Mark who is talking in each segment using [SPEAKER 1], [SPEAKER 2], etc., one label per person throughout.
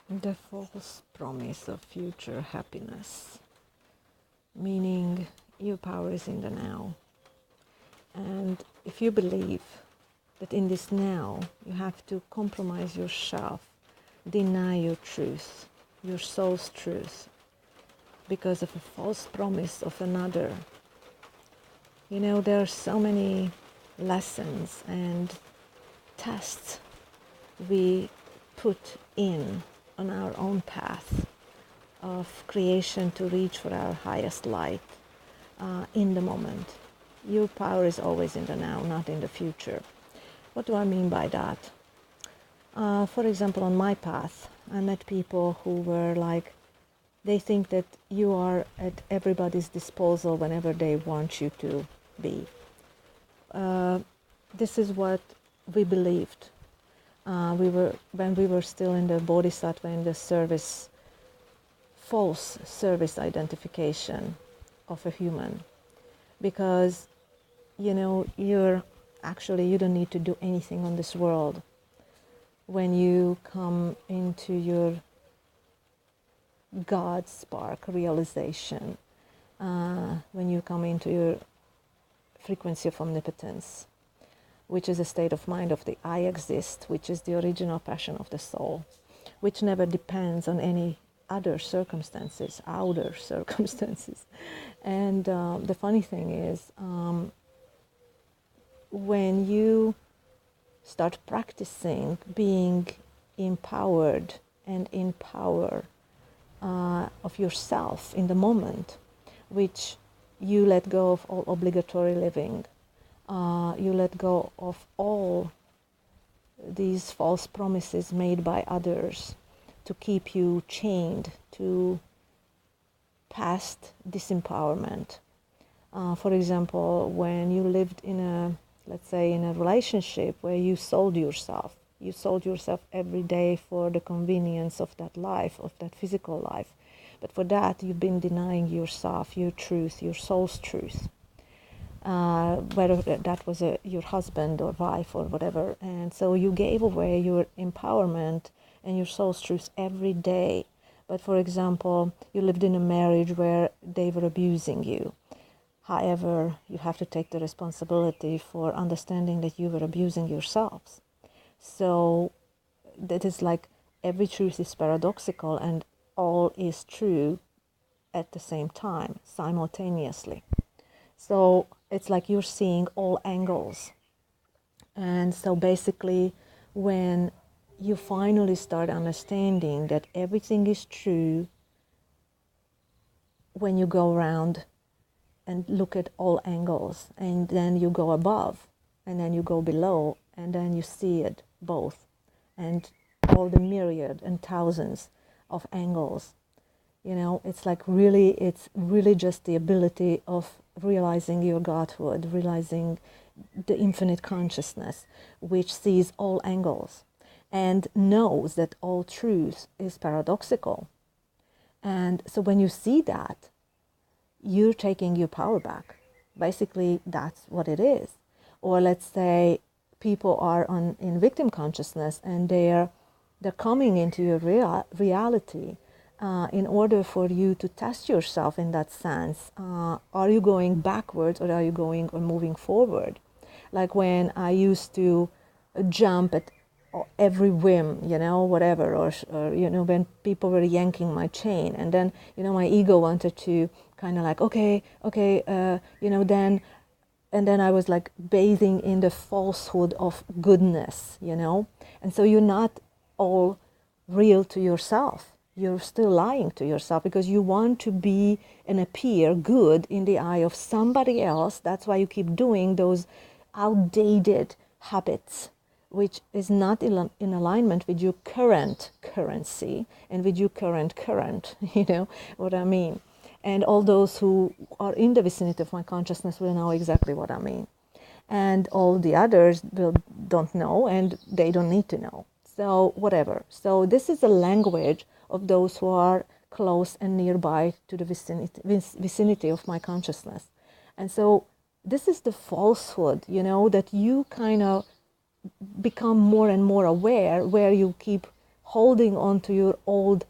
[SPEAKER 1] The false promise of future happiness, meaning your power is in the now. And if you believe that in this now you have to compromise yourself, deny your truth, your soul's truth, because of a false promise of another, there are so many lessons and tests we put in on our own path of creation to reach for our highest light in the moment. Your power is always in the now, not in the future. What do I mean by that? For example, on my path, I met people who were like, they think that you are at everybody's disposal whenever they want you to be. This is what we believed. When we were still in the bodhisattva, in the service, false service identification of a human, because you don't need to do anything on this world. When you come into your God spark realization, when you come into your frequency of omnipotence, which is a state of mind of the I exist, which is the original passion of the soul, which never depends on any other circumstances, outer circumstances. And the funny thing is, when you start practicing being empowered and in power of yourself in the moment, which you let go of all obligatory living, you let go of all these false promises made by others to keep you chained to past disempowerment. For example, when you lived let's say in a relationship where you sold yourself every day for the convenience of that life, of that physical life. But for that, you've been denying yourself, your truth, your soul's truth. Whether that was your husband or wife or whatever. And so you gave away your empowerment and your soul's truth every day. But for example, you lived in a marriage where they were abusing you. However, you have to take the responsibility for understanding that you were abusing yourselves. So that is like every truth is paradoxical and all is true at the same time, simultaneously. So it's like you're seeing all angles. And so basically, when you finally start understanding that everything is true, when you go around and look at all angles, and then you go above, and then you go below, and then you see it both, and all the myriad and thousands of angles. It's really just the ability of realizing your Godhood, realizing the infinite consciousness, which sees all angles and knows that all truth is paradoxical. And so when you see that, you're taking your power back. Basically, that's what it is. Or let's say people are in victim consciousness and they're coming into your reality. In order for you to test yourself in that sense, are you going backwards or are you going or moving forward? Like when I used to jump at every whim, whatever, or when people were yanking my chain, and then my ego wanted to kind of like, okay, then, and then I was like bathing in the falsehood of goodness, and so you're not all real to yourself. You're still lying to yourself because you want to be and appear good in the eye of somebody else. That's why you keep doing those outdated habits, which is not in alignment with your current currency and with your current, you know what I mean. And all those who are in the vicinity of my consciousness will know exactly what I mean. And all the others don't know, and they don't need to know. So whatever. So this is the language of those who are close and nearby to the vicinity of my consciousness. And so this is the falsehood, that you kind of become more and more aware, where you keep holding on to your old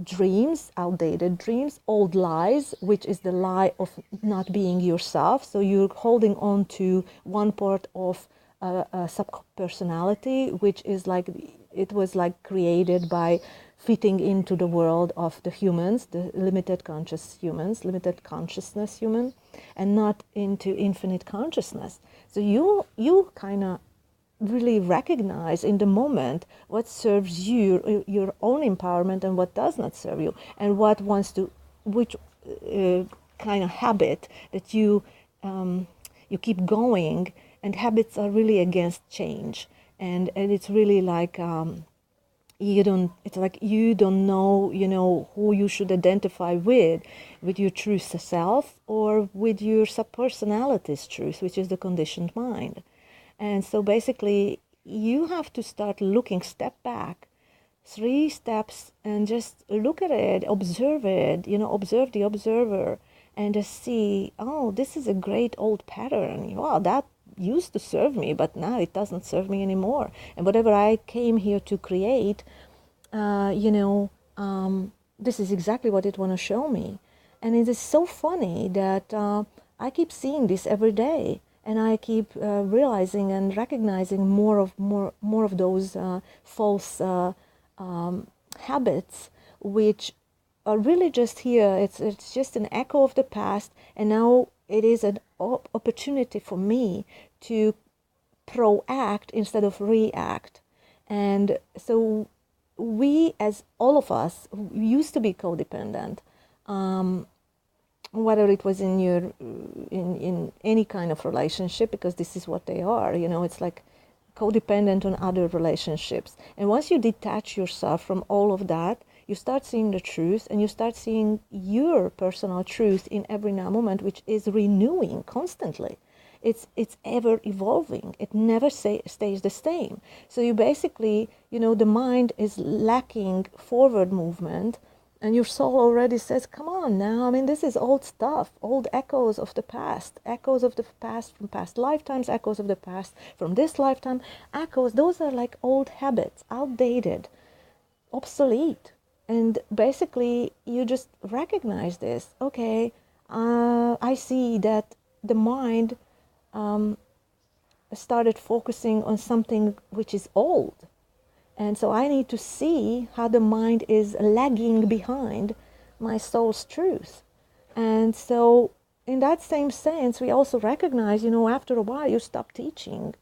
[SPEAKER 1] dreams, outdated dreams, old lies, which is the lie of not being yourself. So you're holding on to one part of a sub-personality, which is like, it was like created by fitting into the world of the humans, the limited conscious humans, limited consciousness human, and not into infinite consciousness. So you kind of really recognize in the moment what serves you, your own empowerment, and what does not serve you, and what wants to, which kind of habit that you keep going. And habits are really against change, and it's really like you don't know who you should identify with your true self or with your subpersonality's truth, which is the conditioned mind. And so basically you have to start looking, step back 3 steps, and just look at it, observe it, observe the observer, and just see, oh, this is a great old pattern. Wow, that used to serve me, but now it doesn't serve me anymore. And whatever I came here to create, this is exactly what it want to show me. And it is so funny that I keep seeing this every day, and I keep realizing and recognizing more of those false habits, which are really just here. It's just an echo of the past, and now it is an opportunity for me to proact instead of react. And so we, as all of us, used to be codependent, whether it was in any kind of relationship, because this is what they are. It's like codependent on other relationships. And once you detach yourself from all of that, you start seeing the truth, and you start seeing your personal truth in every now moment, which is renewing constantly. It's ever evolving. It never stays the same. So you basically, the mind is lacking forward movement, and your soul already says, come on now, this is old stuff, old echoes of the past from past lifetimes, echoes of the past from this lifetime, echoes, those are like old habits, outdated, obsolete. And basically, you just recognize this. Okay, I see that the mind started focusing on something which is old. And so I need to see how the mind is lagging behind my soul's truth. And so in that same sense, we also recognize, after a while you stop teaching,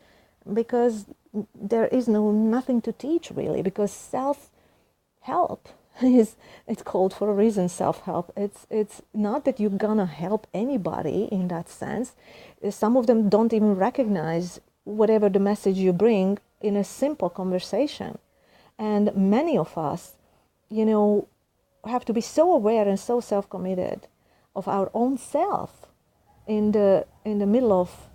[SPEAKER 1] because there is nothing to teach really, because self-help it's called for a reason, self-help. It's not that you're gonna help anybody in that sense. Some of them don't even recognize whatever the message you bring in a simple conversation. And many of us, have to be so aware and so self-committed of our own self in the middle of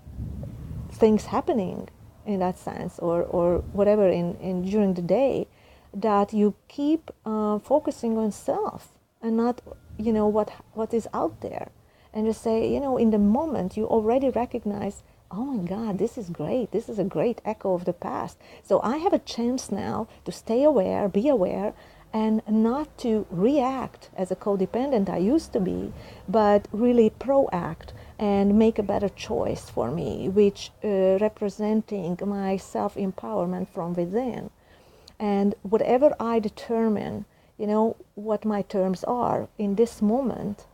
[SPEAKER 1] things happening in that sense, or whatever in during the day, that you keep focusing on self and not what is out there, and just say, in the moment you already recognize, oh my God, this is great, this is a great echo of the past. So I have a chance now to stay aware, be aware, and not to react as a codependent I used to be, but really proact and make a better choice for me, which representing my self-empowerment from within. And whatever I determine, what my terms are in this moment,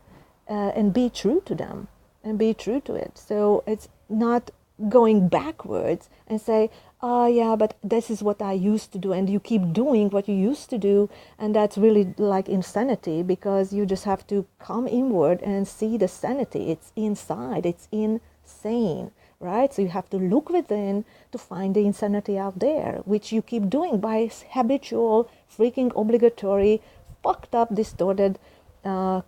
[SPEAKER 1] and be true to them and be true to it. So it's not going backwards and say, oh yeah, but this is what I used to do, and you keep doing what you used to do, and that's really like insanity, because you just have to come inward and see the sanity. It's inside, it's insane, right? So you have to look within to find the insanity out there, which you keep doing by habitual, freaking obligatory, fucked up, distorted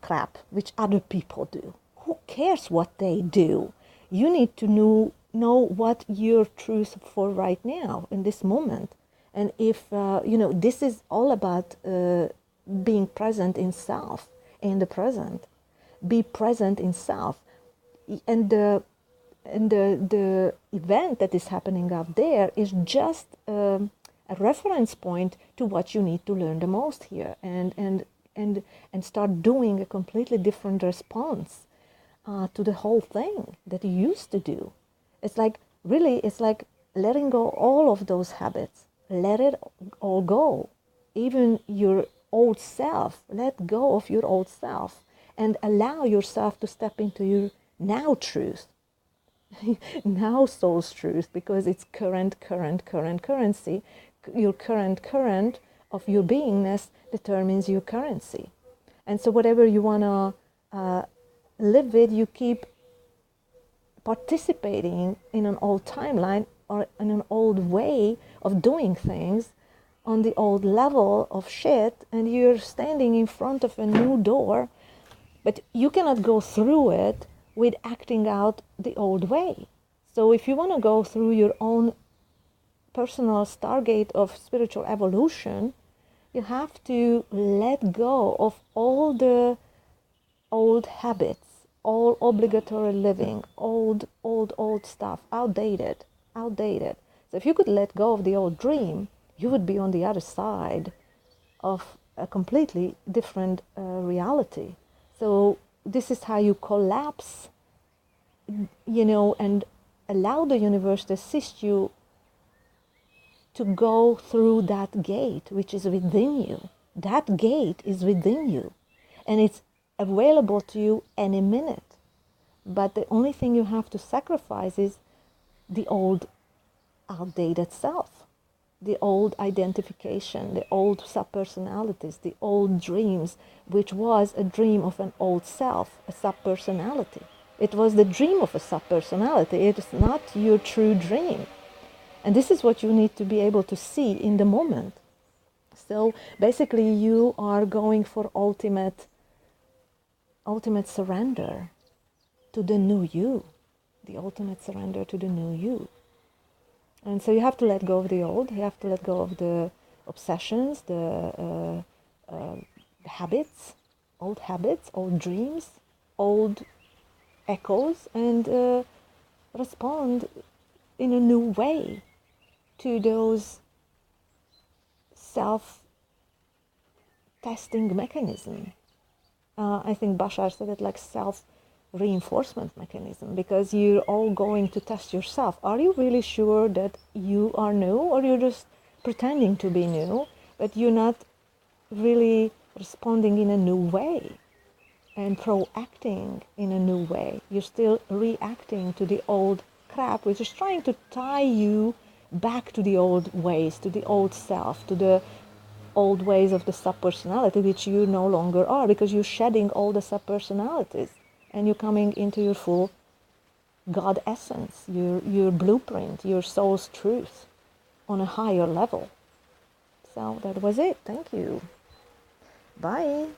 [SPEAKER 1] crap, which other people do. Who cares what they do? You need to know what your truth for right now in this moment. And if this is all about being present in self, in the present. Be present in self, and the event that is happening out there is just a a reference point to what you need to learn the most here, and start doing a completely different response to the whole thing that you used to do. It's like, really, it's like letting go all of those habits. Let it all go. Even your old self, let go of your old self and allow yourself to step into your now truth. Now soul's truth, because it's current currency. Your current of your beingness determines your currency. And so whatever you want to live with, you keep participating in an old timeline or in an old way of doing things on the old level of shit, and you're standing in front of a new door, but you cannot go through it with acting out the old way. So if you want to go through your own personal stargate of spiritual evolution, you have to let go of all the old habits, all obligatory living, old stuff, outdated. So if you could let go of the old dream, you would be on the other side of a completely different reality. So this is how you collapse, and allow the universe to assist you to go through that gate, which is within you. That gate is within you, and it's available to you any minute. But the only thing you have to sacrifice is the old outdated self, the old identification, the old subpersonalities, the old dreams, which was a dream of an old self, a subpersonality. It was the dream of a subpersonality. It is not your true dream. And this is what you need to be able to see in the moment. So basically you are going for ultimate surrender to the new you, the ultimate surrender to the new you. And so you have to let go of the old, you have to let go of the obsessions, the habits, old dreams, old echoes, and respond in a new way to those self-testing mechanisms. I think Bashar said it like self-reinforcement mechanism, because you're all going to test yourself. Are you really sure that you are new, or you're just pretending to be new, but you're not really responding in a new way and proacting in a new way? You're still reacting to the old crap, which is trying to tie you back to the old ways, to the old self, to the old ways of the subpersonality, which you no longer are, because you're shedding all the subpersonalities and you're coming into your full God essence, your blueprint, your soul's truth on a higher level. So that was it. Thank you. Bye.